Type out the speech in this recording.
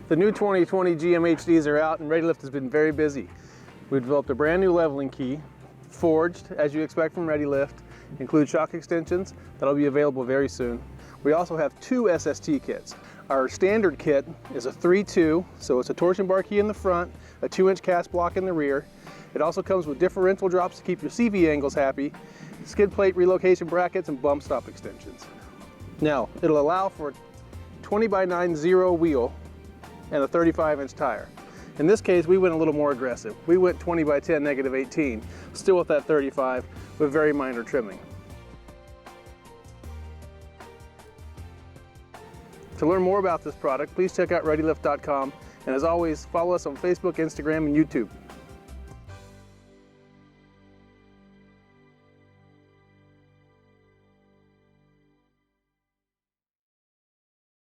The new 2020 GMHDs are out and ReadyLIFT has been very busy. We've developed a brand new leveling key, forged as you expect from ReadyLIFT, includes shock extensions that'll be available very soon. We also have two SST kits. Our standard kit is a 3-2, so it's a torsion bar key in the front, a 2-inch cast block in the rear. It also comes with differential drops to keep your CV angles happy, skid plate relocation brackets, and bump stop extensions. Now, it'll allow for a 20x9 zero wheel and a 35-inch tire. In this case, we went a little more aggressive. We went 20x10 -18, still with that 35 with very minor trimming. To learn more about this product, please check out ReadyLIFT.com, and as always, follow us on Facebook, Instagram, and YouTube.